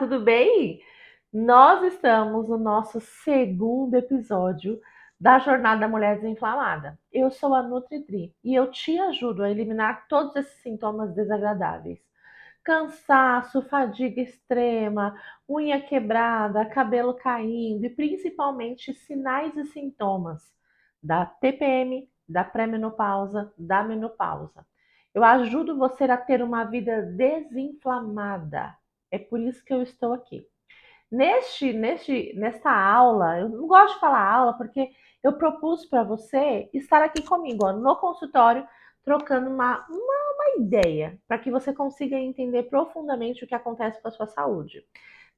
tudo bem? Nós estamos no nosso segundo episódio da Jornada Mulher Desinflamada. Eu sou a Nutri e eu te ajudo a eliminar todos esses sintomas desagradáveis. Cansaço, fadiga extrema, unha quebrada, cabelo caindo e principalmente sinais e sintomas da TPM, da pré-menopausa, da menopausa. Eu ajudo você a ter uma vida desinflamada. É por isso que eu estou aqui. Nesta aula, eu não gosto de falar aula porque eu propus para você estar aqui comigo, ó, no consultório, trocando uma ideia para que você consiga entender profundamente o que acontece com a sua saúde.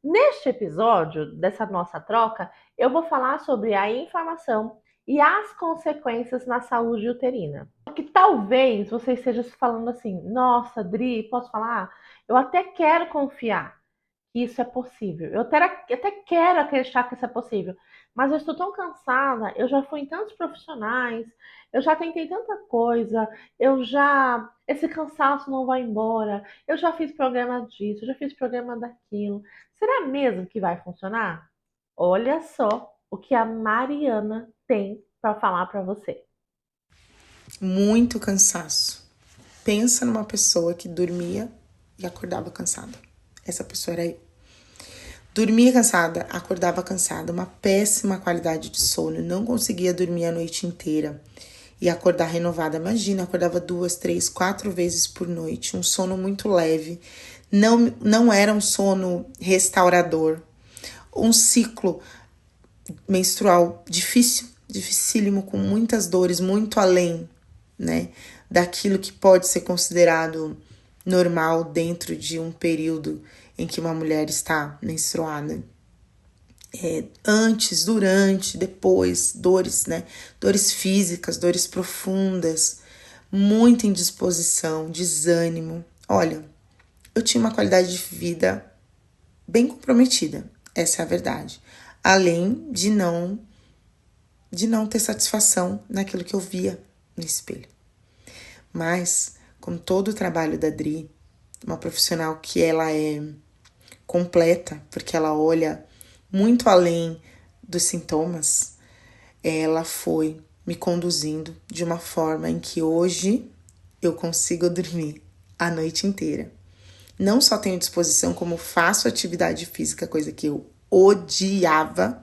Neste episódio dessa nossa troca, eu vou falar sobre a inflamação e as consequências na saúde uterina. Que talvez você esteja se falando assim: nossa, Dri, posso falar? Eu até quero confiar que isso é possível. Eu até quero acreditar que isso é possível, mas eu estou tão cansada, eu já fui em tantos profissionais, eu já tentei tanta coisa, esse cansaço não vai embora, eu já fiz programa disso, eu já fiz programa daquilo. Será mesmo que vai funcionar? Olha só o que a Mariana tem para falar para você. Muito cansaço. Pensa numa pessoa que dormia e acordava cansada. Essa pessoa era eu. Dormia cansada, acordava cansada, uma péssima qualidade de sono, não conseguia dormir a noite inteira e acordar renovada. Imagina, acordava 2, 3, 4 vezes por noite, um sono muito leve, não era um sono restaurador, um ciclo menstrual difícil, dificílimo, com muitas dores, muito além, né, daquilo que pode ser considerado normal dentro de um período em que uma mulher está menstruada. Antes, durante, depois, dores, né? Dores físicas, dores profundas, muita indisposição, desânimo. Olha, eu tinha uma qualidade de vida bem comprometida, essa é a verdade. Além de não ter satisfação naquilo que eu via no espelho. Mas, como todo o trabalho da Dri, uma profissional que ela é completa, porque ela olha muito além dos sintomas, ela foi me conduzindo de uma forma em que hoje eu consigo dormir a noite inteira. Não só tenho disposição, como faço atividade física, coisa que eu odiava.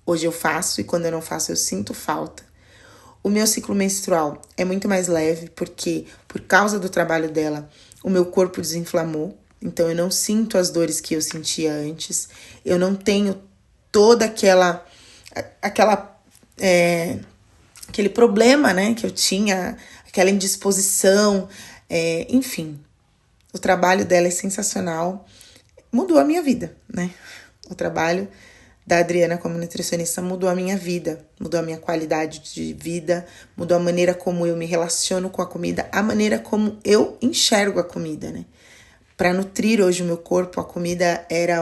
Hoje eu faço e quando eu não faço eu sinto falta. O meu ciclo menstrual é muito mais leve porque, por causa do trabalho dela, o meu corpo desinflamou. Então eu não sinto as dores que eu sentia antes. Eu não tenho toda aquela aquele problema, né, que eu tinha, aquela indisposição, enfim. O trabalho dela é sensacional. Mudou a minha vida, né? O trabalho da Adriana como nutricionista mudou a minha vida, mudou a minha qualidade de vida, mudou a maneira como eu me relaciono com a comida, a maneira como eu enxergo a comida, né? Para nutrir hoje o meu corpo, a comida era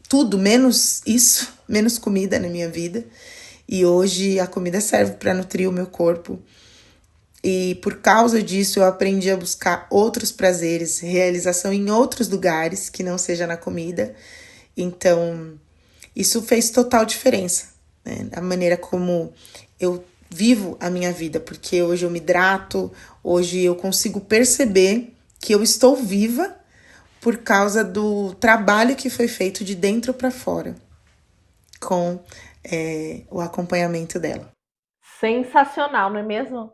tudo menos isso, menos comida na minha vida. E hoje a comida serve para nutrir o meu corpo. E por causa disso eu aprendi a buscar outros prazeres, realização em outros lugares que não seja na comida. Então, isso fez total diferença, né? A maneira como eu vivo a minha vida, porque hoje eu me hidrato, hoje eu consigo perceber que eu estou viva por causa do trabalho que foi feito de dentro para fora, com o acompanhamento dela. Sensacional, não é mesmo?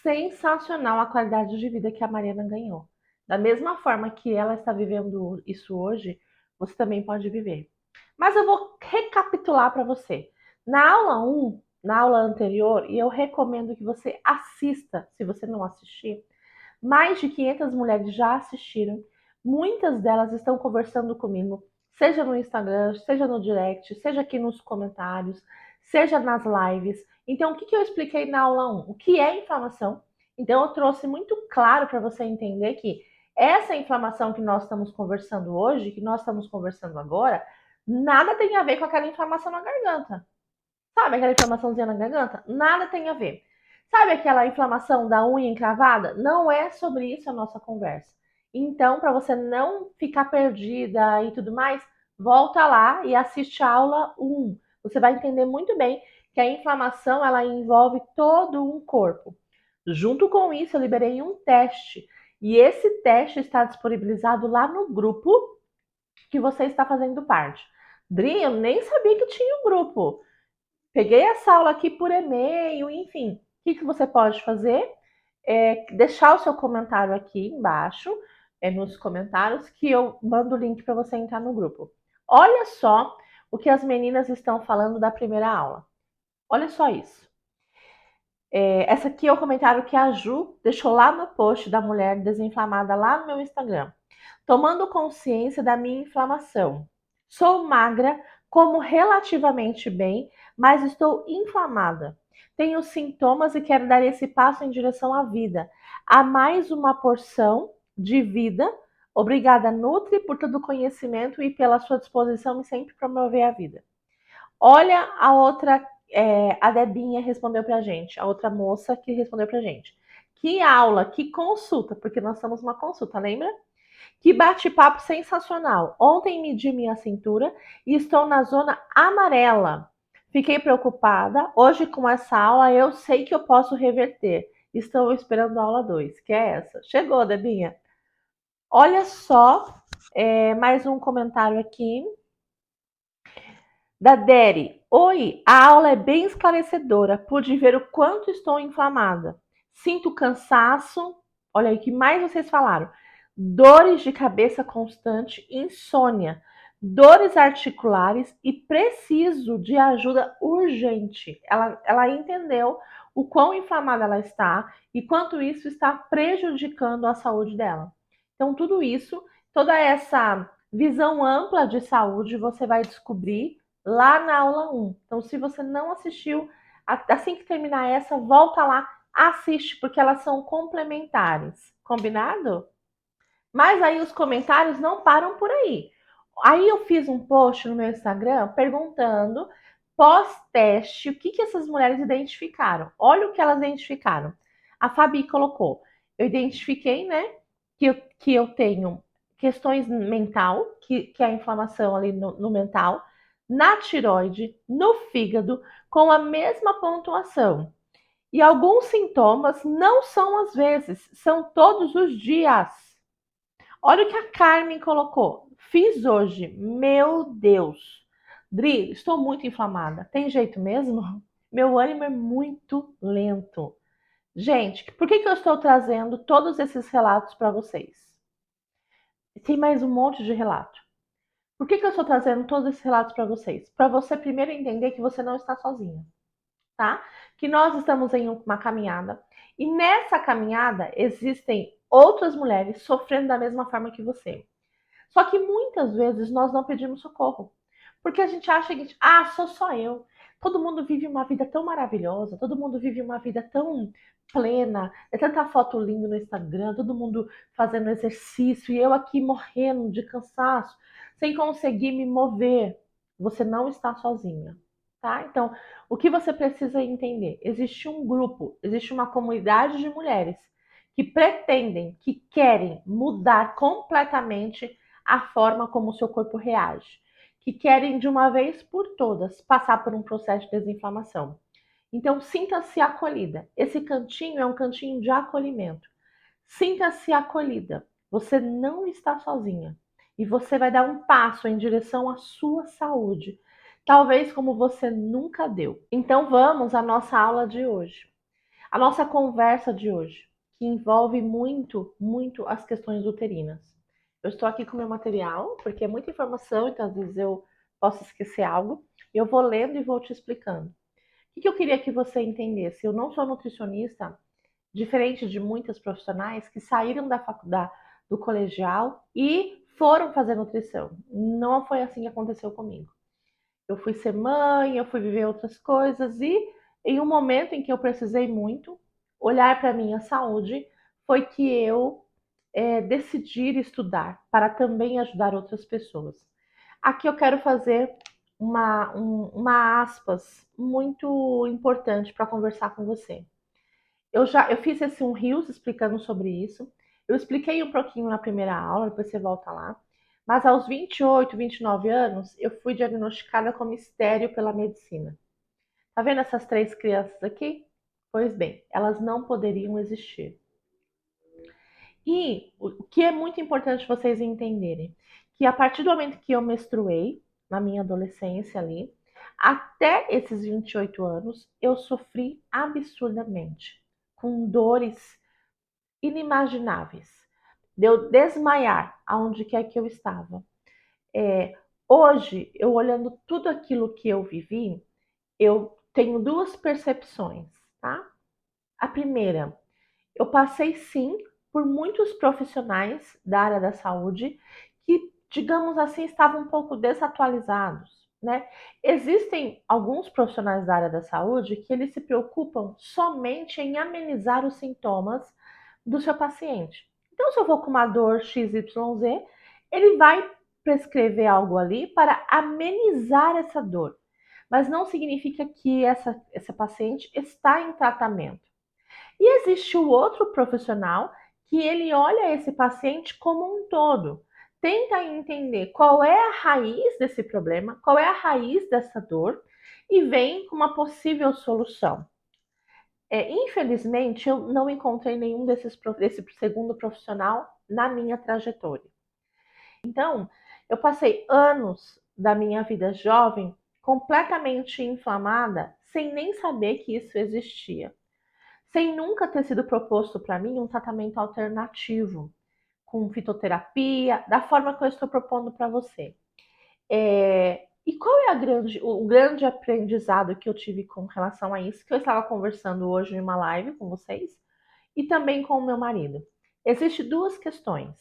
Sensacional a qualidade de vida que a Mariana ganhou. Da mesma forma que ela está vivendo isso hoje, você também pode viver. Mas eu vou recapitular para você. Na aula um, na aula anterior, e eu recomendo que você assista, se você não assistir, mais de 500 mulheres já assistiram. Muitas delas estão conversando comigo, seja no Instagram, seja no direct, seja aqui nos comentários, seja nas lives. Então, o que eu expliquei na aula 1? O que é inflamação? Então, eu trouxe muito claro para você entender que essa inflamação que nós estamos conversando hoje, que nós estamos conversando agora, nada tem a ver com aquela inflamação na garganta. Sabe aquela inflamaçãozinha na garganta? Nada tem a ver. Sabe aquela inflamação da unha encravada? Não é sobre isso a nossa conversa. Então, para você não ficar perdida e tudo mais, volta lá e assiste a aula 1. Você vai entender muito bem que a inflamação ela envolve todo um corpo. Junto com isso, eu liberei um teste. E esse teste está disponibilizado lá no grupo que você está fazendo parte. Dri, eu nem sabia que tinha um grupo. Peguei essa aula aqui por e-mail, enfim. O que você pode fazer? Deixar o seu comentário aqui embaixo, nos comentários, que eu mando o link para você entrar no grupo. Olha só o que as meninas estão falando da primeira aula. Olha só isso. Essa aqui é o comentário que a Ju deixou lá no post da mulher desinflamada lá no meu Instagram. Tomando consciência da minha inflamação. Sou magra, como relativamente bem, mas estou inflamada. Tenho sintomas e quero dar esse passo em direção à vida. Há mais uma porção de vida. Obrigada, Nutri, por todo o conhecimento e pela sua disposição em sempre promover a vida. Olha a outra, a Debinha respondeu pra gente, a outra moça que respondeu pra gente. Que aula, que consulta, porque nós somos uma consulta, lembra? Que bate-papo sensacional. Ontem medi minha cintura e estou na zona amarela. Fiquei preocupada. Hoje, com essa aula, eu sei que eu posso reverter. Estou esperando a aula 2, que é essa. Chegou, Debinha. Olha só, mais um comentário aqui da Deri. Oi, a aula é bem esclarecedora. Pude ver o quanto estou inflamada. Sinto cansaço. Olha aí, o que mais vocês falaram? Dores de cabeça constante, insônia, dores articulares e preciso de ajuda urgente. Ela entendeu o quão inflamada ela está e quanto isso está prejudicando a saúde dela. Então, tudo isso, toda essa visão ampla de saúde, você vai descobrir lá na aula 1. Então, se você não assistiu, assim que terminar essa, volta lá, assiste, porque elas são complementares. Combinado? Mas aí os comentários não param por aí. Aí eu fiz um post no meu Instagram perguntando, pós-teste, o que essas mulheres identificaram. Olha o que elas identificaram. A Fabi colocou, eu identifiquei, né, que eu tenho questões mental, que é a inflamação ali no mental, na tiroide, no fígado, com a mesma pontuação. E alguns sintomas não são às vezes, são todos os dias. Olha o que a Carmen colocou. Fiz hoje. Meu Deus. Dri, estou muito inflamada. Tem jeito mesmo? Meu ânimo é muito lento. Gente, por que eu estou trazendo todos esses relatos para vocês? Tem mais um monte de relato. Por que eu estou trazendo todos esses relatos para vocês? Para você primeiro entender que você não está sozinha, tá? Que nós estamos em uma caminhada e nessa caminhada existem outras mulheres sofrendo da mesma forma que você. Só que muitas vezes nós não pedimos socorro, porque a gente acha que, sou só eu. Todo mundo vive uma vida tão maravilhosa, todo mundo vive uma vida tão plena, é tanta foto linda no Instagram, todo mundo fazendo exercício e eu aqui morrendo de cansaço, sem conseguir me mover. Você não está sozinha, tá? Então, o que você precisa entender? Existe um grupo, existe uma comunidade de mulheres que pretendem, que querem mudar completamente a forma como o seu corpo reage, que querem de uma vez por todas passar por um processo de desinflamação. Então, sinta-se acolhida. Esse cantinho é um cantinho de acolhimento. Sinta-se acolhida. Você não está sozinha. E você vai dar um passo em direção à sua saúde, talvez como você nunca deu. Então, vamos à nossa aula de hoje. A nossa conversa de hoje, que envolve muito, muito as questões uterinas. Eu estou aqui com o meu material, porque é muita informação, então às vezes eu posso esquecer algo. Eu vou lendo e vou te explicando. O que eu queria que você entendesse? Eu não sou nutricionista, diferente de muitas profissionais que saíram da faculdade, do colegial e foram fazer nutrição. Não foi assim que aconteceu comigo. Eu fui ser mãe, eu fui viver outras coisas e em um momento em que eu precisei muito olhar para a minha saúde, foi que eu decidi estudar para também ajudar outras pessoas. Aqui eu quero fazer uma aspas muito importante para conversar com você. Eu fiz esse um Reels explicando sobre isso. Eu expliquei um pouquinho na primeira aula, depois você volta lá. Mas aos 28, 29 anos, eu fui diagnosticada com mistério pela medicina. Tá vendo essas três crianças aqui? Pois bem, elas não poderiam existir. E o que é muito importante vocês entenderem, que a partir do momento que eu menstruei, na minha adolescência ali, até esses 28 anos, eu sofri absurdamente, com dores inimagináveis. De eu desmaiar aonde quer que eu estava. É, hoje, eu olhando tudo aquilo que eu vivi, eu tenho duas percepções, tá? A primeira, eu passei sim por muitos profissionais da área da saúde que, digamos assim, estavam um pouco desatualizados, né? Existem alguns profissionais da área da saúde que eles se preocupam somente em amenizar os sintomas do seu paciente. Então, se eu vou com uma dor XYZ, ele vai prescrever algo ali para amenizar essa dor, mas não significa que essa paciente está em tratamento. E existe o outro profissional que ele olha esse paciente como um todo, tenta entender qual é a raiz desse problema, qual é a raiz dessa dor e vem com uma possível solução. Infelizmente, eu não encontrei nenhum desse segundo profissional na minha trajetória. Então, eu passei anos da minha vida jovem completamente inflamada, sem nem saber que isso existia, sem nunca ter sido proposto para mim um tratamento alternativo, com fitoterapia, da forma que eu estou propondo para você. E qual é o grande aprendizado que eu tive com relação a isso, que eu estava conversando hoje em uma live com vocês, e também com o meu marido? Existem duas questões.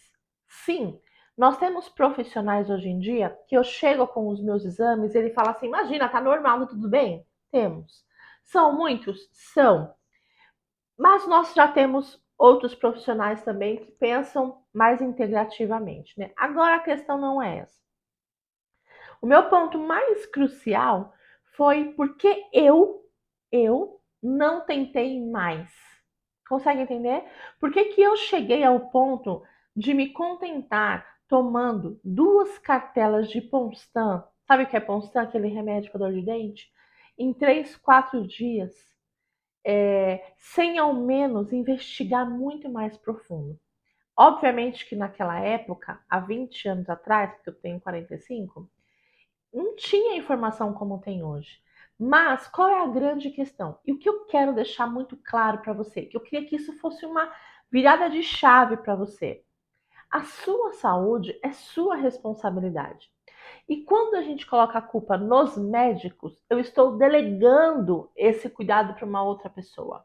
Sim, nós temos profissionais hoje em dia que eu chego com os meus exames e ele fala assim: imagina, tá normal, tudo bem? Temos. São muitos? São. Mas nós já temos outros profissionais também que pensam mais integrativamente, né? Agora a questão não é essa. O meu ponto mais crucial foi porque eu não tentei mais. Consegue entender? Por que que eu cheguei ao ponto de me contentar tomando 2 cartelas de Ponstan? Sabe o que é Ponstan? Aquele remédio para dor de dente? Em 3, 4 dias, sem ao menos investigar muito mais profundo. Obviamente que naquela época, há 20 anos atrás, porque eu tenho 45, não tinha informação como tem hoje. Mas qual é a grande questão? E o que eu quero deixar muito claro para você, que eu queria que isso fosse uma virada de chave para você. A sua saúde é sua responsabilidade. E quando a gente coloca a culpa nos médicos, eu estou delegando esse cuidado para uma outra pessoa.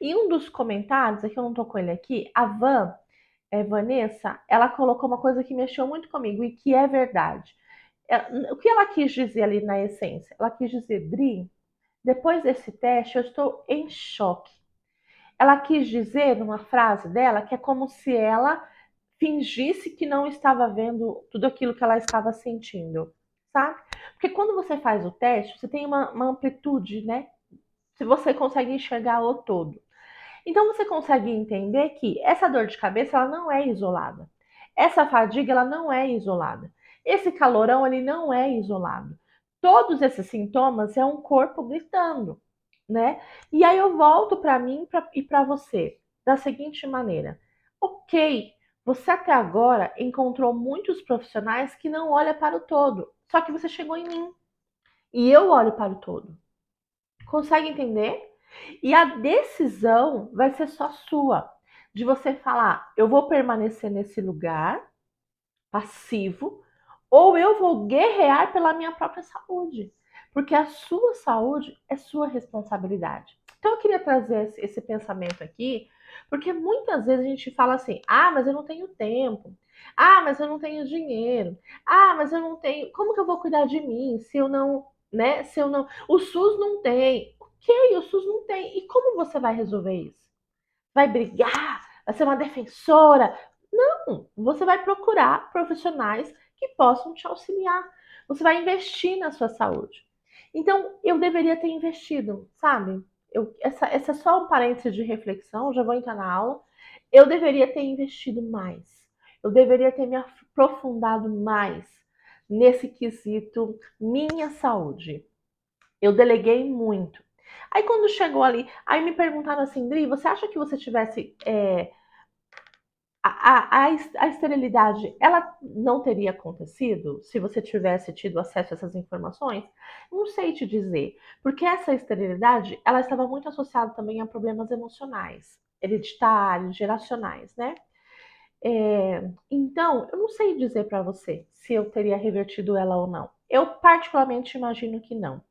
E um dos comentários, aqui eu não tô com ele aqui, a Vanessa, ela colocou uma coisa que mexeu muito comigo e que é verdade. O que ela quis dizer ali na essência? Ela quis dizer, Dri, depois desse teste eu estou em choque. Ela quis dizer numa frase dela que é como se ela fingisse que não estava vendo tudo aquilo que ela estava sentindo, sabe? Porque quando você faz o teste, você tem uma amplitude, né? Se você consegue enxergar o todo. Então você consegue entender que essa dor de cabeça ela não é isolada. Essa fadiga ela não é isolada. Esse calorão ele não é isolado. Todos esses sintomas é um corpo gritando, né? E aí eu volto para mim e para você da seguinte maneira: ok, você até agora encontrou muitos profissionais que não olham para o todo, só que você chegou em mim e eu olho para o todo. Consegue entender? E a decisão vai ser só sua, de você falar, eu vou permanecer nesse lugar passivo, ou eu vou guerrear pela minha própria saúde, porque a sua saúde é sua responsabilidade. Então eu queria trazer esse pensamento aqui, porque muitas vezes a gente fala assim: ah, mas eu não tenho tempo, ah, mas eu não tenho dinheiro, ah, mas eu não tenho, como que eu vou cuidar de mim se eu não, né, se eu não, o SUS não tem. Ok, o SUS não tem. E como você vai resolver isso? Vai brigar? Vai ser uma defensora? Não, você vai procurar profissionais que possam te auxiliar. Você vai investir na sua saúde. Então, eu deveria ter investido, sabe? Essa é só um parênteses de reflexão, já vou entrar na aula. Eu deveria ter investido mais. Eu deveria ter me aprofundado mais nesse quesito minha saúde. Eu deleguei muito. Aí quando chegou ali, aí me perguntaram assim, Dri, você acha que você tivesse a esterilidade, ela não teria acontecido se você tivesse tido acesso a essas informações? Não sei te dizer, porque essa esterilidade, ela estava muito associada também a problemas emocionais, hereditários, geracionais, né? Então, eu não sei dizer para você se eu teria revertido ela ou não. Eu particularmente imagino que não,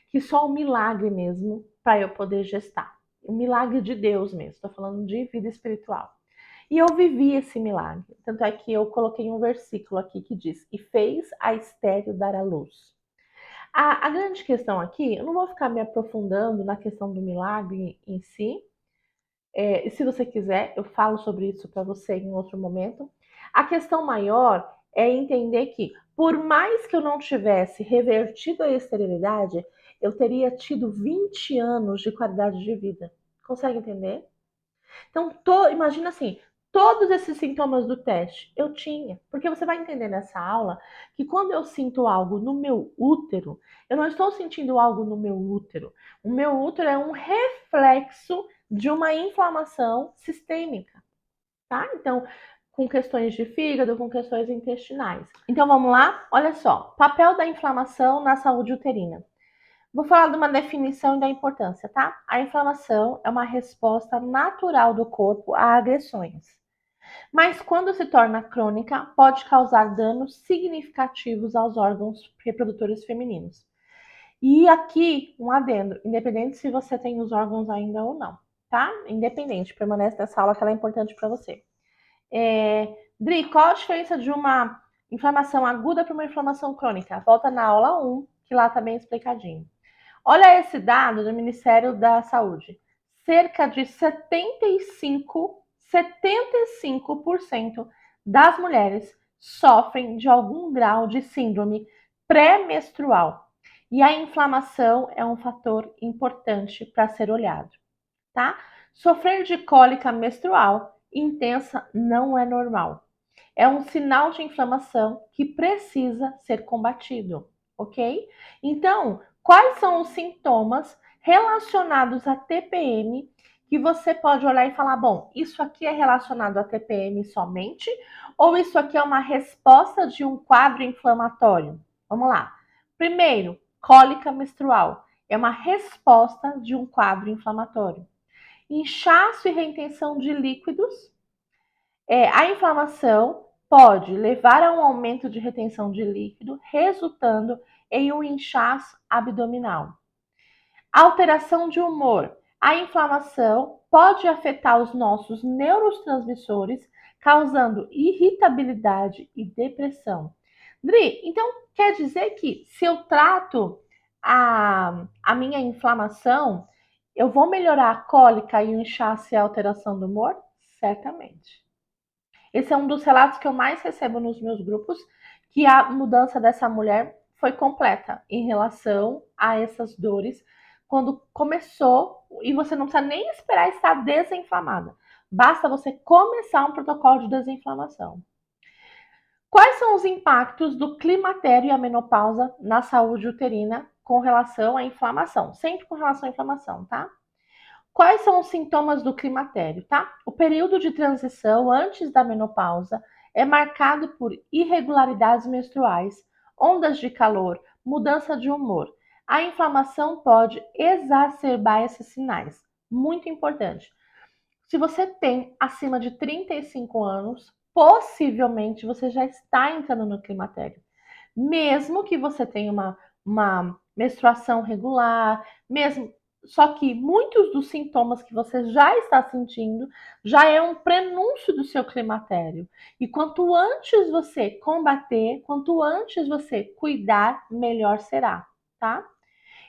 que só um milagre mesmo para eu poder gestar, um milagre de Deus mesmo. Estou falando de vida espiritual. E eu vivi esse milagre. Tanto é que eu coloquei um versículo aqui que diz: E fez a estéril dar à luz. A grande questão aqui, eu não vou ficar me aprofundando na questão do milagre em si. E se você quiser, eu falo sobre isso para você em outro momento. A questão maior é entender que, por mais que eu não tivesse revertido a esterilidade, eu teria tido 20 anos de qualidade de vida. Consegue entender? Então, imagina assim, todos esses sintomas do teste eu tinha, porque você vai entender nessa aula que quando eu sinto algo no meu útero, eu não estou sentindo algo no meu útero. O meu útero é um reflexo de uma inflamação sistêmica, tá? Então, com questões de fígado, com questões intestinais. Então, vamos lá? Olha só, papel da inflamação na saúde uterina. Vou falar de uma definição e da importância, tá? A inflamação é uma resposta natural do corpo a agressões, mas quando se torna crônica, pode causar danos significativos aos órgãos reprodutores femininos. E aqui, um adendo, independente se você tem os órgãos ainda ou não, tá? Independente, permanece nessa aula que ela é importante para você. Dri, qual a diferença de uma inflamação aguda para uma inflamação crônica? Volta na aula 1, que lá tá bem explicadinho. Olha esse dado do Ministério da Saúde. Cerca de 75% das mulheres sofrem de algum grau de síndrome pré-menstrual. E a inflamação é um fator importante para ser olhado, tá? Sofrer de cólica menstrual intensa não é normal. É um sinal de inflamação que precisa ser combatido, ok? Então, quais são os sintomas relacionados à TPM que você pode olhar e falar, bom, isso aqui é relacionado à TPM somente ou isso aqui é uma resposta de um quadro inflamatório? Vamos lá. Primeiro, cólica menstrual. É uma resposta de um quadro inflamatório. Inchaço e retenção de líquidos. A inflamação pode levar a um aumento de retenção de líquido, resultando em um inchaço abdominal. Alteração de humor. A inflamação pode afetar os nossos neurotransmissores, causando irritabilidade e depressão. Dri, então quer dizer que se eu trato a minha inflamação, eu vou melhorar a cólica e o inchaço e a alteração do humor? Certamente. Esse é um dos relatos que eu mais recebo nos meus grupos, que a mudança dessa mulher foi completa em relação a essas dores quando começou, e você não precisa nem esperar estar desinflamada. Basta você começar um protocolo de desinflamação. Quais são os impactos do climatério e a menopausa na saúde uterina com relação à inflamação? Sempre com relação à inflamação, tá? Quais são os sintomas do climatério, tá? O período de transição antes da menopausa é marcado por irregularidades menstruais, ondas de calor, mudança de humor. A inflamação pode exacerbar esses sinais. Muito importante. Se você tem acima de 35 anos, possivelmente você já está entrando no climatério. Mesmo que você tenha uma menstruação regular, mesmo. Só que muitos dos sintomas que você já está sentindo já é um prenúncio do seu climatério. E quanto antes você combater, quanto antes você cuidar, melhor será, tá?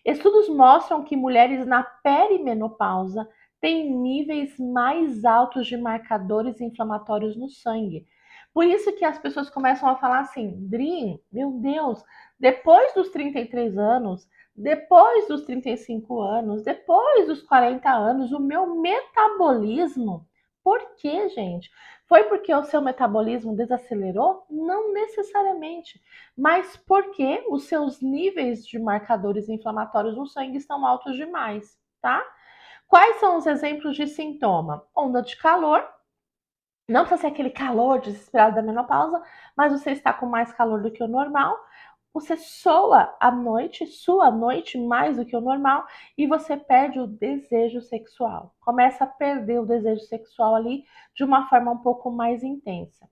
Estudos mostram que mulheres na perimenopausa têm níveis mais altos de marcadores inflamatórios no sangue. Por isso que as pessoas começam a falar assim, Drim, meu Deus, depois dos 33 anos, depois dos 35 anos, depois dos 40 anos, o meu metabolismo por quê, gente? Foi porque o seu metabolismo desacelerou? Não necessariamente, mas porque os seus níveis de marcadores inflamatórios no sangue estão altos demais, tá? Quais são os exemplos de sintoma? Onda de calor, não precisa ser aquele calor desesperado da menopausa, mas você está com mais calor do que o normal. Você sua à noite mais do que o normal e você perde o desejo sexual. Começa a perder o desejo sexual ali de uma forma um pouco mais intensa.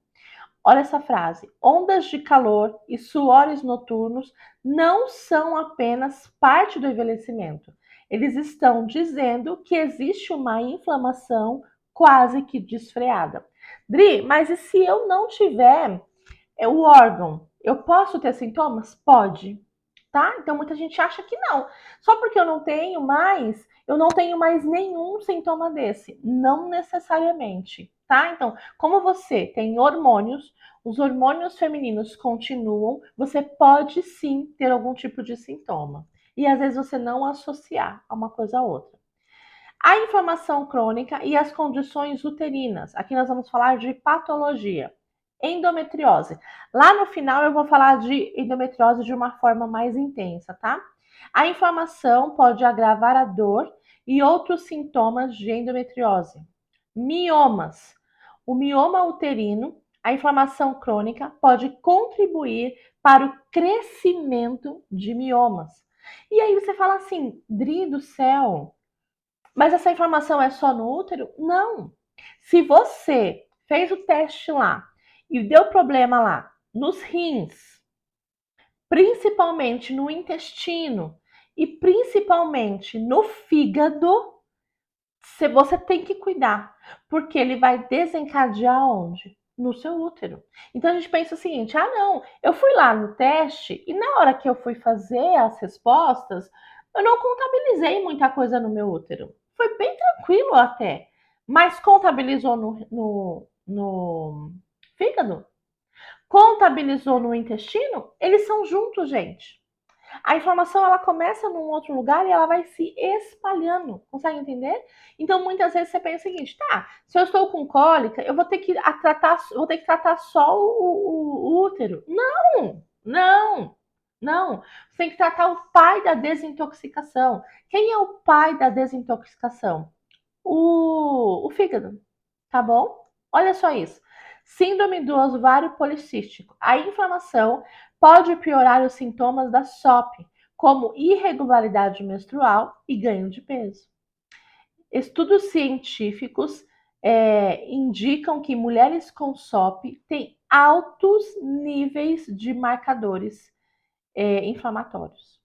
Olha essa frase: ondas de calor e suores noturnos não são apenas parte do envelhecimento. Eles estão dizendo que existe uma inflamação quase que desfreada. Dri, mas e se eu não tiver o órgão? Eu posso ter sintomas? Pode, tá? Então muita gente acha que não. Só porque eu não tenho mais nenhum sintoma desse. Não necessariamente, tá? Então, como você tem hormônios, os hormônios femininos continuam, você pode sim ter algum tipo de sintoma. E às vezes você não associar a uma coisa a outra. A inflamação crônica e as condições uterinas. Aqui nós vamos falar de patologia. Endometriose. Lá no final eu vou falar de endometriose de uma forma mais intensa, tá? A inflamação pode agravar a dor e outros sintomas de endometriose. Miomas. O mioma uterino, a inflamação crônica, pode contribuir para o crescimento de miomas. E aí você fala assim, Dri do céu, mas essa inflamação é só no útero? Não. Se você fez o teste lá e deu problema lá nos rins, principalmente no intestino e principalmente no fígado, você tem que cuidar, porque ele vai desencadear onde? No seu útero. Então a gente pensa o seguinte: ah, não, eu fui lá no teste e na hora que eu fui fazer as respostas, eu não contabilizei muita coisa no meu útero. Foi bem tranquilo até, mas contabilizou no fígado? Contabilizou no intestino? Eles são juntos, gente. A informação ela começa num outro lugar e ela vai se espalhando. Consegue entender? Então, muitas vezes você pensa o seguinte: tá, se eu estou com cólica, eu vou ter que tratar só o útero. Não, não, não. Você tem que tratar o pai da desintoxicação. Quem é o pai da desintoxicação? O fígado, tá bom? Olha só isso. Síndrome do ovário policístico. A inflamação pode piorar os sintomas da SOP, como irregularidade menstrual e ganho de peso. Estudos científicos indicam que mulheres com SOP têm altos níveis de marcadores inflamatórios.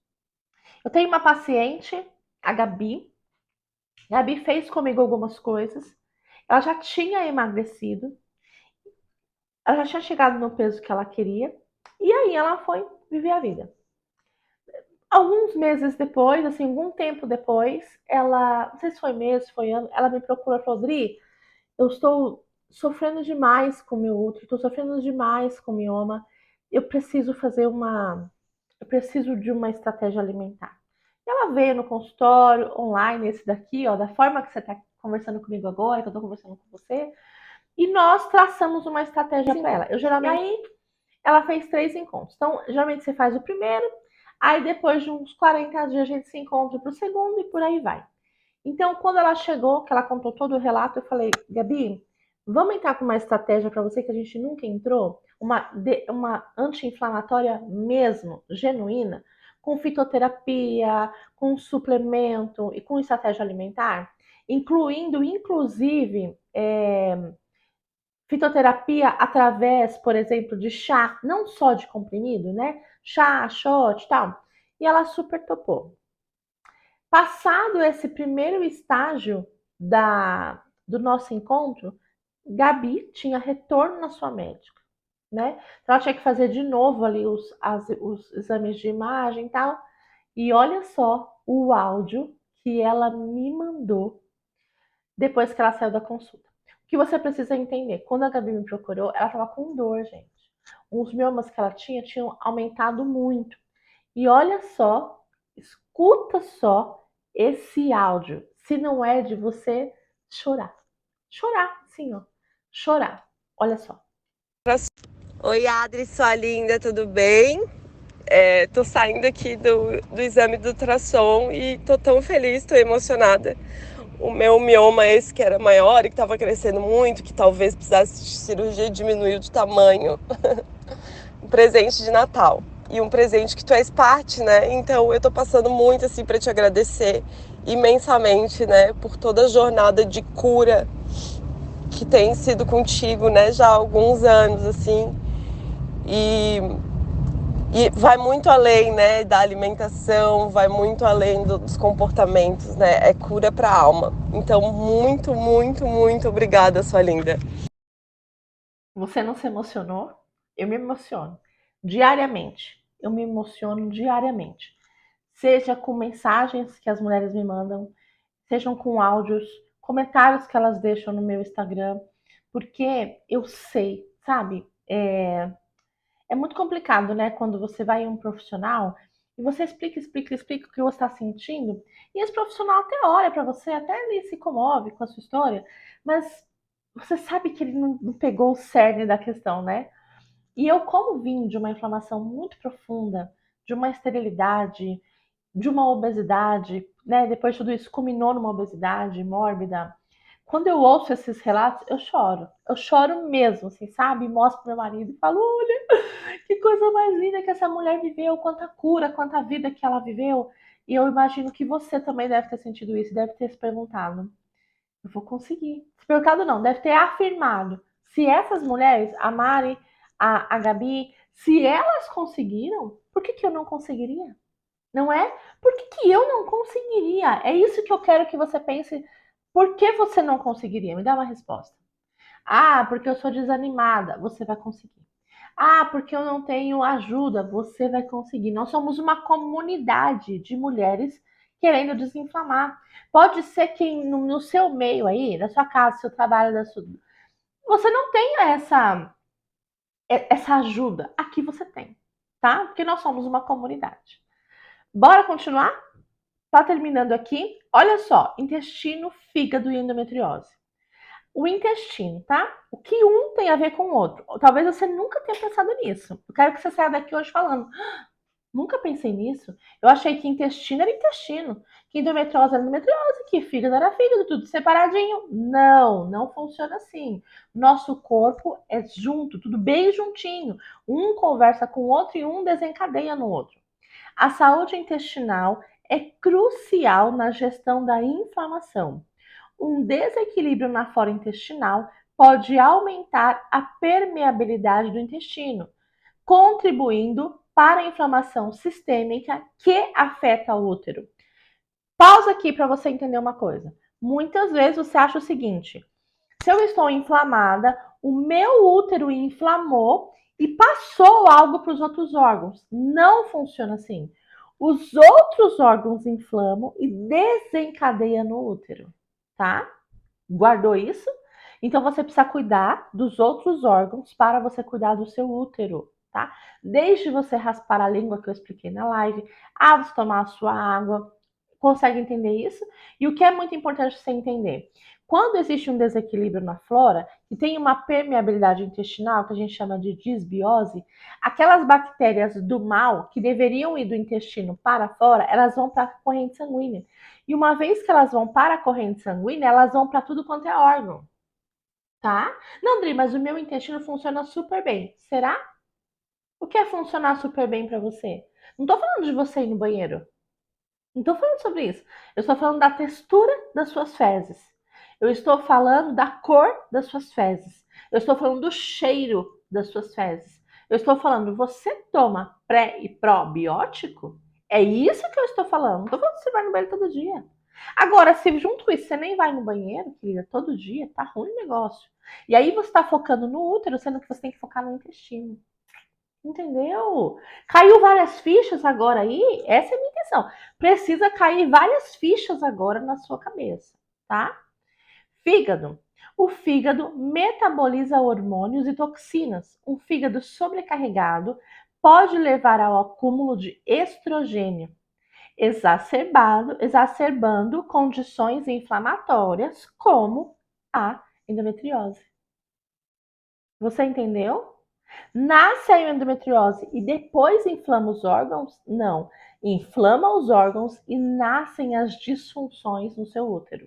Eu tenho uma paciente, a Gabi. A Gabi fez comigo algumas coisas. Ela já tinha emagrecido, ela já tinha chegado no peso que ela queria, e aí ela foi viver a vida. Alguns meses depois, assim, algum tempo depois, ela, não sei se foi mês, se foi ano, ela me procurou e falou: Dri, eu estou sofrendo demais com o meu útero, estou sofrendo demais com o mioma, eu preciso fazer eu preciso de uma estratégia alimentar. Ela veio no consultório online, esse daqui, ó, da forma que você está conversando comigo agora, que eu estou conversando com você, e nós traçamos uma estratégia para ela. Eu geralmente, aí ela fez 3 encontros. Então, geralmente você faz o primeiro, aí depois de uns 40 dias a gente se encontra para o segundo e por aí vai. Então, quando ela chegou, que ela contou todo o relato, eu falei: Gabi, vamos entrar com uma estratégia para você que a gente nunca entrou? Uma anti-inflamatória mesmo, genuína, com fitoterapia, com suplemento e com estratégia alimentar, incluindo, inclusive, fitoterapia através, por exemplo, de chá, não só de comprimido, né? Chá, shot e tal. E ela super topou. Passado esse primeiro estágio do nosso encontro, Gabi tinha retorno na sua médica, né? Então ela tinha que fazer de novo ali os exames de imagem e tal. E olha só o áudio que ela me mandou depois que ela saiu da consulta. O que você precisa entender? Quando a Gabi me procurou, ela estava com dor, gente. Os miomas que ela tinham aumentado muito. E olha só, escuta só esse áudio, se não é de você chorar. Chorar, sim, ó. Chorar. Olha só. Oi, Adri, sua linda, tudo bem? Tô saindo aqui do exame do ultrassom e tô tão feliz, tô emocionada. O meu mioma, esse que era maior e que tava crescendo muito, que talvez precisasse de cirurgia, diminuiu de tamanho. Um presente de Natal. E um presente que tu és parte, né? Então eu tô passando muito assim para te agradecer imensamente, né, por toda a jornada de cura que tem sido contigo, né, já há alguns anos assim. E E vai muito além, né, da alimentação, vai muito além dos comportamentos, né? É cura para a alma. Então, muito, muito, muito obrigada, sua linda. Você não se emocionou? Eu me emociono diariamente. Eu me emociono diariamente. Seja com mensagens que as mulheres me mandam, sejam com áudios, comentários que elas deixam no meu Instagram, porque eu sei, sabe? É muito complicado, né? Quando você vai em um profissional e você explica o que você está sentindo, e esse profissional até olha para você, até ele se comove com a sua história, mas você sabe que ele não pegou o cerne da questão, né? E eu, como vim de uma inflamação muito profunda, de uma esterilidade, de uma obesidade, né? Depois de tudo isso culminou numa obesidade mórbida. Quando eu ouço esses relatos, eu choro. Eu choro mesmo, assim, sabe? Mostro pro meu marido e falo: olha, que coisa mais linda que essa mulher viveu, quanta cura, quanta vida que ela viveu. E eu imagino que você também deve ter sentido isso, deve ter se perguntado: eu vou conseguir. Se perguntado não, deve ter afirmado. Se essas mulheres, a Mari, a Gabi, se elas conseguiram, por que eu não conseguiria? Não é? Por que eu não conseguiria? É isso que eu quero que você pense. Por que você não conseguiria? Me dá uma resposta. Ah, porque eu sou desanimada. Você vai conseguir. Ah, porque eu não tenho ajuda. Você vai conseguir. Nós somos uma comunidade de mulheres querendo desinflamar. Pode ser que no seu meio aí, na sua casa, seu trabalho, você não tenha essa ajuda. Aqui você tem, tá? Porque nós somos uma comunidade. Bora continuar? Tá terminando aqui. Olha só, intestino, fígado e endometriose. O intestino, tá? O que um tem a ver com o outro? Talvez você nunca tenha pensado nisso. Eu quero que você saia daqui hoje falando: nunca pensei nisso. Eu achei que intestino era intestino, que endometriose era endometriose, que fígado era fígado, tudo separadinho. Não, não funciona assim. Nosso corpo é junto, tudo bem juntinho. Um conversa com o outro e um desencadeia no outro. A saúde intestinal é crucial na gestão da inflamação. Um desequilíbrio na flora intestinal pode aumentar a permeabilidade do intestino, contribuindo para a inflamação sistêmica que afeta o útero. Pausa aqui para você entender uma coisa. Muitas vezes você acha o seguinte: se eu estou inflamada, o meu útero inflamou e passou algo para os outros órgãos. Não funciona assim. Os outros órgãos inflamam e desencadeiam no útero, tá? Guardou isso? Então você precisa cuidar dos outros órgãos para você cuidar do seu útero, tá? Desde você raspar a língua que eu expliquei na live, a você tomar a sua água. Consegue entender isso? E o que é muito importante você entender? Quando existe um desequilíbrio na flora, e tem uma permeabilidade intestinal, que a gente chama de disbiose, aquelas bactérias do mal que deveriam ir do intestino para fora, elas vão para a corrente sanguínea. E uma vez que elas vão para a corrente sanguínea, elas vão para tudo quanto é órgão, tá? Não, Dri, mas o meu intestino funciona super bem. Será? O que é funcionar super bem para você? Não tô falando de você ir no banheiro. Não estou falando sobre isso. Eu estou falando da textura das suas fezes. Eu estou falando da cor das suas fezes. Eu estou falando do cheiro das suas fezes. Eu estou falando, você toma pré e probiótico? É isso que eu estou falando. Não estou falando que você vai no banheiro todo dia. Agora, se junto com isso você nem vai no banheiro, querida, todo dia, tá ruim o negócio. E aí você está focando no útero, sendo que você tem que focar no intestino. Entendeu? Caiu várias fichas agora aí? Essa é a minha intenção. Precisa cair várias fichas agora na sua cabeça, tá? Fígado. O fígado metaboliza hormônios e toxinas. Um fígado sobrecarregado pode levar ao acúmulo de estrogênio, exacerbando condições inflamatórias como a Endometriose. Você entendeu? Nasce a endometriose e depois inflama os órgãos? Não. Inflama os órgãos e nascem as disfunções no seu útero.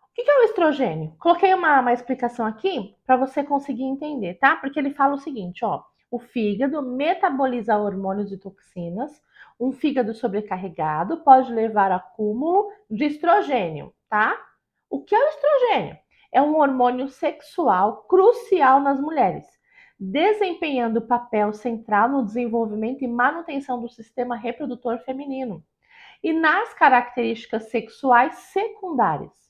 O que é o estrogênio? Coloquei uma explicação aqui para você conseguir entender, tá? Porque ele fala o seguinte, ó. O fígado metaboliza hormônios e toxinas. Um fígado sobrecarregado pode levar a acúmulo de estrogênio, tá? O que é o estrogênio? É um hormônio sexual crucial nas mulheres, desempenhando papel central no desenvolvimento e manutenção do sistema reprodutor feminino e nas características sexuais secundárias.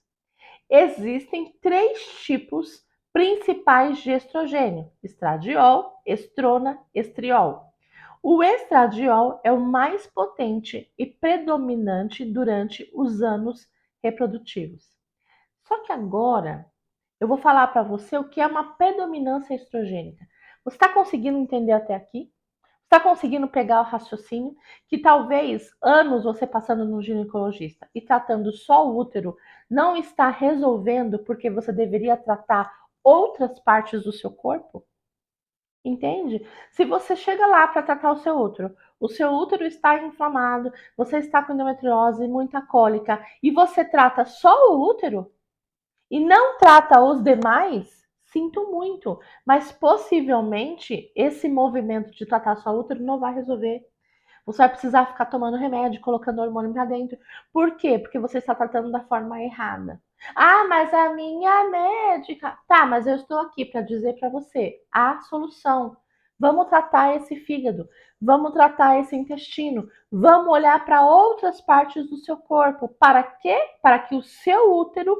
Existem 3 tipos principais de estrogênio: estradiol, estrona, estriol. O estradiol é o mais potente e predominante durante os anos reprodutivos. Só que agora eu vou falar para você o que é uma predominância estrogênica. Você está conseguindo entender até aqui? Está conseguindo pegar o raciocínio que talvez anos você passando no ginecologista e tratando só o útero não está resolvendo porque você deveria tratar outras partes do seu corpo? Entende? Se você chega lá para tratar o seu útero está inflamado, você está com endometriose, muita cólica, e você trata só o útero e não trata os demais, sinto muito, mas possivelmente esse movimento de tratar só o útero não vai resolver. Você vai precisar ficar tomando remédio, colocando hormônio para dentro. Por quê? Porque você está tratando da forma errada. Ah, mas a minha médica. Tá, mas eu estou aqui para dizer para você a solução. Vamos tratar esse fígado, vamos tratar esse intestino, vamos olhar para outras partes do seu corpo. Para quê? Para que o seu útero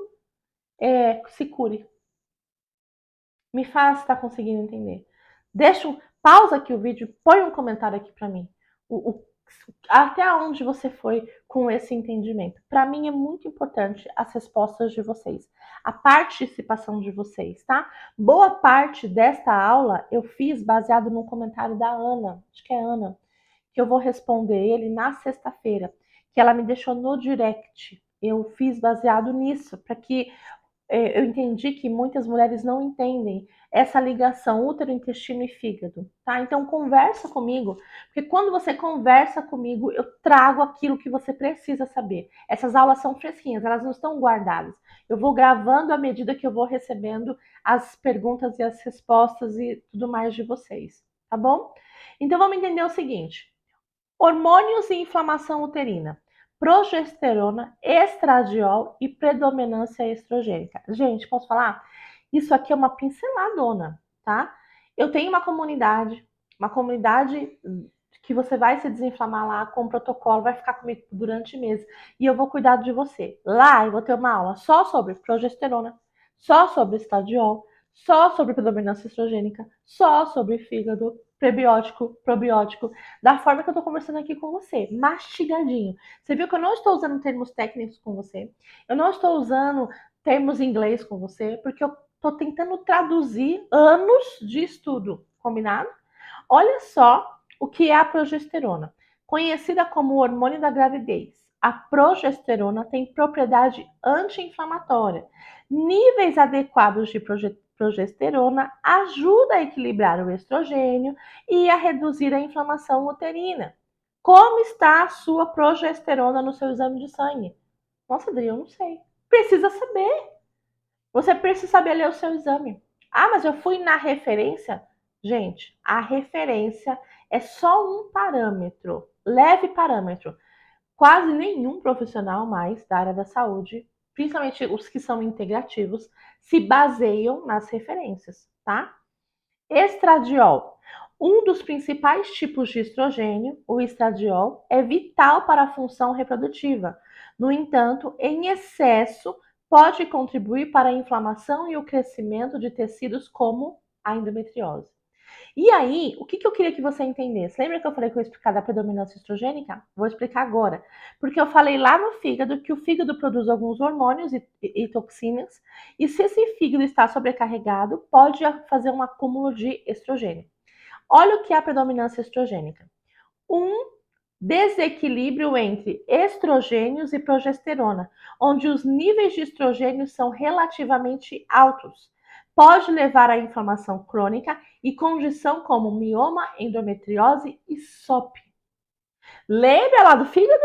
se cure. Me fala se está conseguindo entender. Pausa aqui o vídeo, põe um comentário aqui para mim. Até onde você foi com esse entendimento? Para mim é muito importante as respostas de vocês, a participação de vocês, tá? Boa parte desta aula eu fiz baseado num comentário da Ana, acho que é Ana, que eu vou responder ele na sexta-feira, que ela me deixou no direct. Eu fiz baseado nisso, para que eu entendi que muitas mulheres não entendem essa ligação útero, intestino e fígado, tá? Então conversa comigo, porque quando você conversa comigo, eu trago aquilo que você precisa saber. Essas aulas são fresquinhas, elas não estão guardadas. Eu vou gravando à medida que eu vou recebendo as perguntas e as respostas e tudo mais de vocês, tá bom? Então vamos entender o seguinte: hormônios e inflamação uterina, progesterona, estradiol e predominância estrogênica. Gente, posso falar? Isso aqui é uma pinceladona, tá? Eu tenho uma comunidade que você vai se desinflamar lá com o protocolo, vai ficar comigo durante meses e eu vou cuidar de você. Lá eu vou ter uma aula só sobre progesterona, só sobre estradiol, só sobre predominância estrogênica, só sobre fígado, prebiótico, probiótico, da forma que eu tô conversando aqui com você, mastigadinho. Você viu que eu não estou usando termos técnicos com você, eu não estou usando termos em inglês com você, porque eu tô tentando traduzir anos de estudo, combinado? Olha só o que é a progesterona. Conhecida como o hormônio da gravidez, a progesterona tem propriedade anti-inflamatória. Níveis adequados de progesterona ajuda a equilibrar o estrogênio e a reduzir a inflamação uterina. Como está a sua progesterona no seu exame de sangue? Nossa, Adri, eu não sei. Precisa saber. Você precisa saber ler o seu exame. Ah, mas eu fui na referência? Gente, a referência é só um parâmetro, leve parâmetro. Quase nenhum profissional mais da área da saúde, principalmente os que são integrativos, se baseiam nas referências, tá? Estradiol. Um dos principais tipos de estrogênio, o estradiol, é vital para a função reprodutiva. No entanto, em excesso, pode contribuir para a inflamação e o crescimento de tecidos como a endometriose. E aí, o que eu queria que você entendesse? Lembra que eu falei que eu ia explicar da predominância estrogênica? Vou explicar agora. Porque eu falei lá no fígado que o fígado produz alguns hormônios e toxinas, e se esse fígado está sobrecarregado, pode fazer um acúmulo de estrogênio. Olha o que é a predominância estrogênica. Um desequilíbrio entre estrogênios e progesterona, onde os níveis de estrogênio são relativamente altos. Pode levar à inflamação crônica e condição como mioma, endometriose e SOP. Lembra lá do fígado?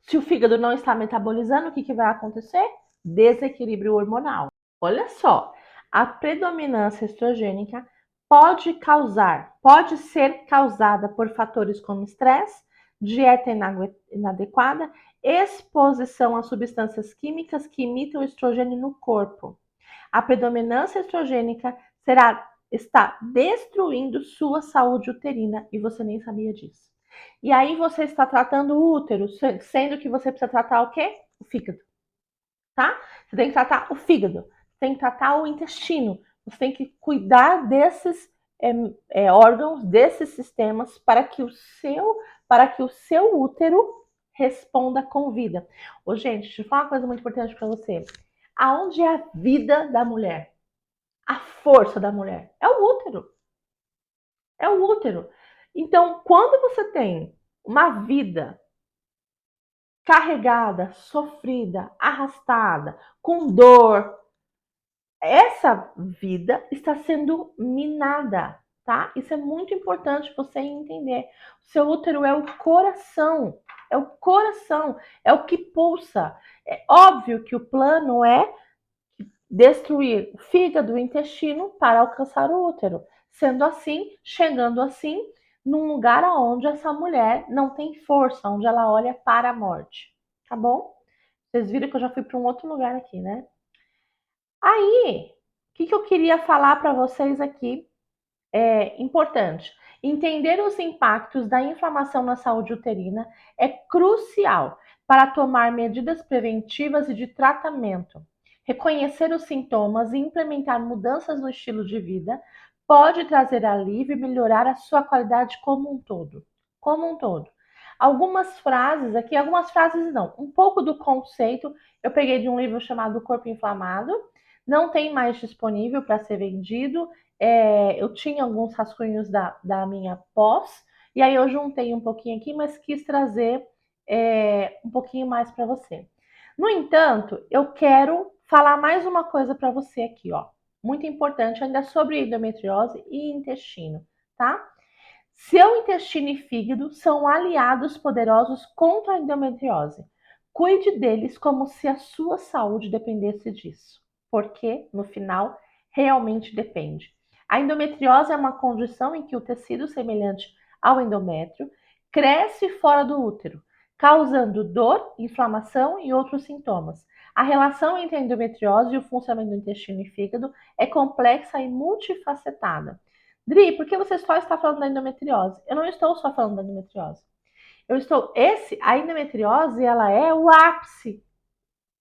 Se o fígado não está metabolizando, o que vai acontecer? Desequilíbrio hormonal. Olha só, a predominância estrogênica pode ser causada por fatores como estresse, dieta inadequada, exposição a substâncias químicas que imitam o estrogênio no corpo. A predominância estrogênica está destruindo sua saúde uterina e você nem sabia disso. E aí você está tratando o útero, sendo que você precisa tratar o quê? O fígado, tá? Você tem que tratar o fígado, você tem que tratar o intestino, você tem que cuidar desses órgãos, desses sistemas para que o seu útero responda com vida. Ô, gente, deixa eu falar uma coisa muito importante para você. Aonde é a vida da mulher? A força da mulher é o útero. É o útero. Então, quando você tem uma vida carregada, sofrida, arrastada, com dor, essa vida está sendo minada, tá? Isso é muito importante você entender. O seu útero é o coração, é o que pulsa. É óbvio que o plano é destruir o fígado, o intestino para alcançar o útero. Sendo assim, chegando assim, num lugar onde essa mulher não tem força, onde ela olha para a morte. Tá bom? Vocês viram que eu já fui para um outro lugar aqui, né? Aí, o que eu queria falar para vocês aqui é importante. Entender os impactos da inflamação na saúde uterina é crucial para tomar medidas preventivas e de tratamento. Reconhecer os sintomas e implementar mudanças no estilo de vida pode trazer alívio e melhorar a sua qualidade como um todo. Como um todo. Algumas frases aqui, algumas frases não, um pouco do conceito eu peguei de um livro chamado Corpo Inflamado, não tem mais disponível para ser vendido. Eu tinha alguns rascunhos da minha pós, e aí eu juntei um pouquinho aqui, mas quis trazer um pouquinho mais para você. No entanto, eu quero falar mais uma coisa para você aqui, ó, muito importante ainda sobre endometriose e intestino, tá? Seu intestino e fígado são aliados poderosos contra a endometriose. Cuide deles como se a sua saúde dependesse disso, porque no final realmente depende. A endometriose é uma condição em que o tecido semelhante ao endométrio cresce fora do útero, causando dor, inflamação e outros sintomas. A relação entre a endometriose e o funcionamento do intestino e fígado é complexa e multifacetada. Dri, por que você só está falando da endometriose? Eu não estou só falando da endometriose. A endometriose, ela é o ápice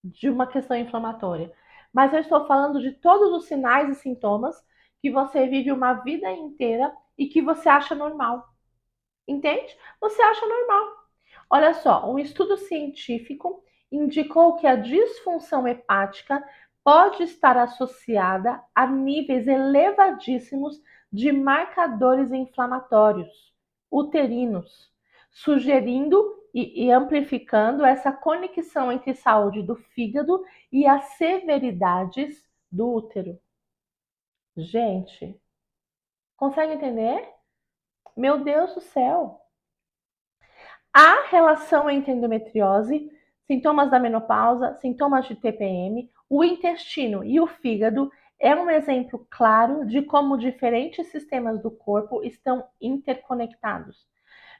de uma questão inflamatória. Mas eu estou falando de todos os sinais e sintomas que você vive uma vida inteira e que você acha normal. Entende? Você acha normal. Olha só, um estudo científico indicou que a disfunção hepática pode estar associada a níveis elevadíssimos de marcadores inflamatórios uterinos, sugerindo e amplificando essa conexão entre saúde do fígado e as severidades do útero. Gente, consegue entender? Meu Deus do céu! Há relação entre endometriose, sintomas da menopausa, sintomas de TPM, o intestino e o fígado é um exemplo claro de como diferentes sistemas do corpo estão interconectados.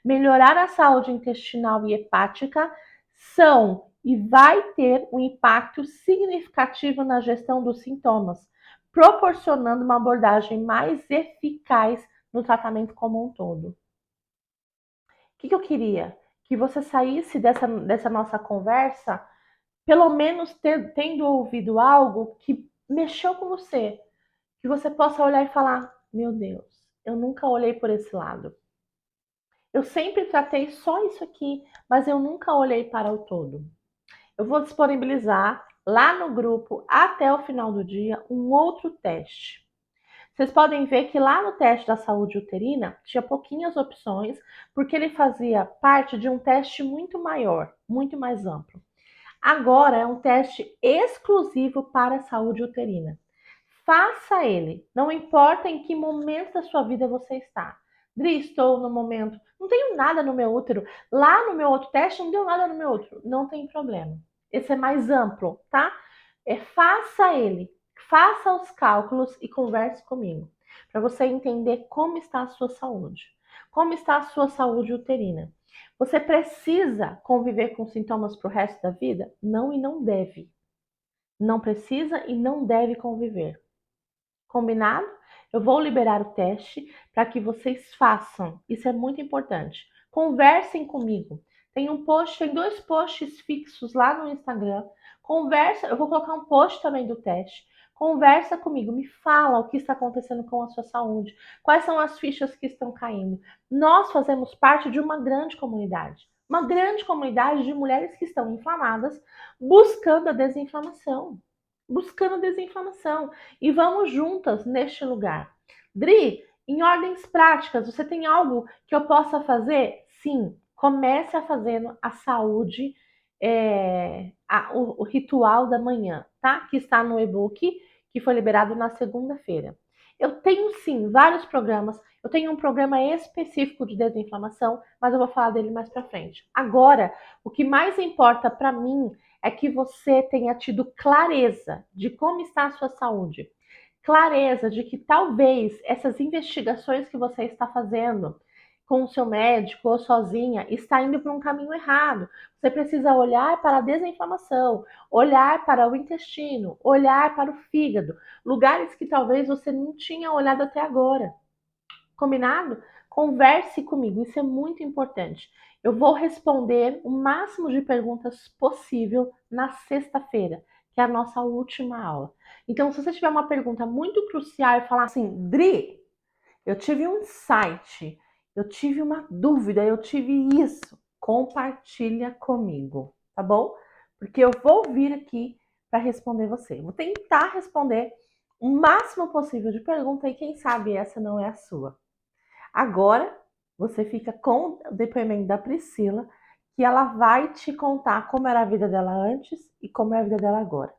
Melhorar a saúde intestinal e hepática são e vai ter um impacto significativo na gestão dos sintomas, proporcionando uma abordagem mais eficaz no tratamento como um todo. O que eu queria? Que você saísse dessa nossa conversa, pelo menos tendo ouvido algo que mexeu com você, que você possa olhar e falar: meu Deus, eu nunca olhei por esse lado. Eu sempre tratei só isso aqui, mas eu nunca olhei para o todo. Eu vou disponibilizar lá no grupo, até o final do dia, um outro teste. Vocês podem ver que lá no teste da saúde uterina tinha pouquinhas opções, porque ele fazia parte de um teste muito maior, muito mais amplo. Agora é um teste exclusivo para a saúde uterina. Faça ele, não importa em que momento da sua vida você está. Dri, estou no momento, não tenho nada no meu útero. Lá no meu outro teste não deu nada no meu útero. Não tem problema. Esse é mais amplo, tá? Faça ele, faça os cálculos e converse comigo, para você entender como está a sua saúde. Como está a sua saúde uterina. Você precisa conviver com sintomas para o resto da vida? Não e não deve. Não precisa e não deve conviver. Combinado? Eu vou liberar o teste para que vocês façam. Isso é muito importante. Conversem comigo. Tem 2 posts fixos lá no Instagram. Conversa, eu vou colocar um post também do teste. Conversa comigo, me fala o que está acontecendo com a sua saúde, quais são as fichas que estão caindo. Nós fazemos parte de uma grande comunidade de mulheres que estão inflamadas, buscando a desinflamação, buscando desinflamação. E vamos juntas neste lugar. Dri, em ordens práticas, você tem algo que eu possa fazer? Sim, comece a fazendo a saúde, o ritual da manhã, tá? Que está no e-book, que foi liberado na segunda-feira. Eu tenho sim vários programas. Eu tenho um programa específico de desinflamação, mas eu vou falar dele mais para frente. Agora, o que mais importa para mim é que você tenha tido clareza de como está a sua saúde. Clareza de que talvez essas investigações que você está fazendo com o seu médico ou sozinha está indo para um caminho errado. Você precisa olhar para a desinflamação, olhar para o intestino, olhar para o fígado, lugares que talvez você não tinha olhado até agora. Combinado? Converse comigo, isso é muito importante. Eu vou responder o máximo de perguntas possível na sexta-feira, que é a nossa última aula. Então, se você tiver uma pergunta muito crucial e falar assim, Dri, eu tive um insight, eu tive uma dúvida, eu tive isso, compartilha comigo, tá bom? Porque eu vou vir aqui para responder você. Vou tentar responder o máximo possível de pergunta e quem sabe essa não é a sua. Agora, você fica com o depoimento da Priscila, que ela vai te contar como era a vida dela antes e como é a vida dela agora.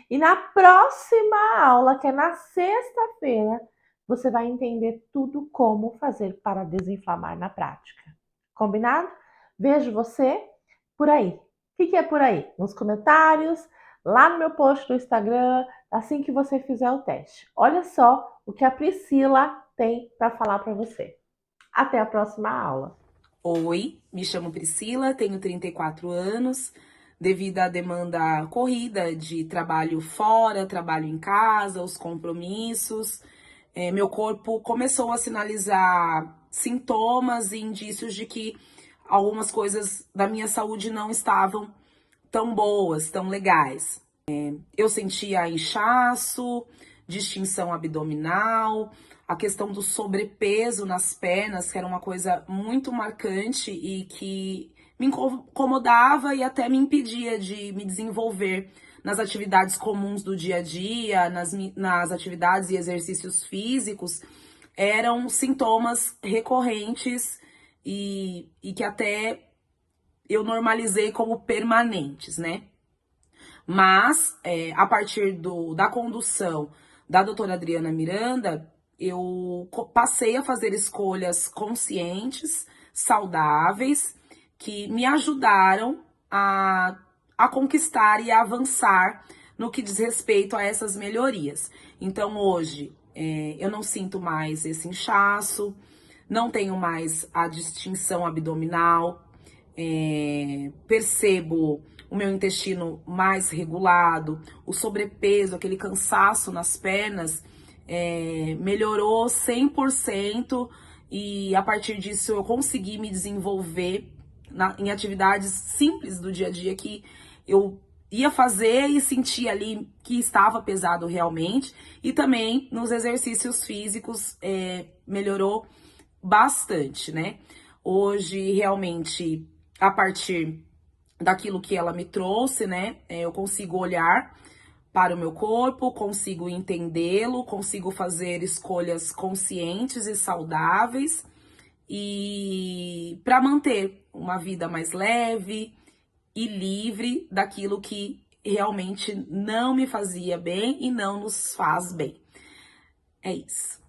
E na próxima aula, que é na sexta-feira, você vai entender tudo como fazer para desinflamar na prática. Combinado? Vejo você por aí. O que é por aí? Nos comentários, lá no meu post do Instagram, assim que você fizer o teste. Olha só o que a Priscila tem para falar para você. Até a próxima aula. Oi, me chamo Priscila, tenho 34 anos. Devido à demanda corrida de trabalho fora, trabalho em casa, os compromissos, meu corpo começou a sinalizar sintomas e indícios de que algumas coisas da minha saúde não estavam tão boas, tão legais. Eu sentia inchaço, distinção abdominal, a questão do sobrepeso nas pernas, que era uma coisa muito marcante e que me incomodava e até me impedia de me desenvolver nas atividades comuns do dia a dia, nas atividades e exercícios físicos. Eram sintomas recorrentes e que até eu normalizei como permanentes, né? Mas, a partir da condução da doutora Adriana Miranda, eu passei a fazer escolhas conscientes, saudáveis, que me ajudaram a conquistar e a avançar no que diz respeito a essas melhorias. Então, hoje, eu não sinto mais esse inchaço, não tenho mais a distinção abdominal, percebo o meu intestino mais regulado, o sobrepeso, aquele cansaço nas pernas, melhorou 100% e a partir disso eu consegui me desenvolver em atividades simples do dia a dia que eu ia fazer e sentia ali que estava pesado realmente, e também nos exercícios físicos melhorou bastante, né? Hoje, realmente, a partir daquilo que ela me trouxe, né, eu consigo olhar para o meu corpo, consigo entendê-lo, consigo fazer escolhas conscientes e saudáveis e para manter uma vida mais leve e livre daquilo que realmente não me fazia bem e não nos faz bem. É isso.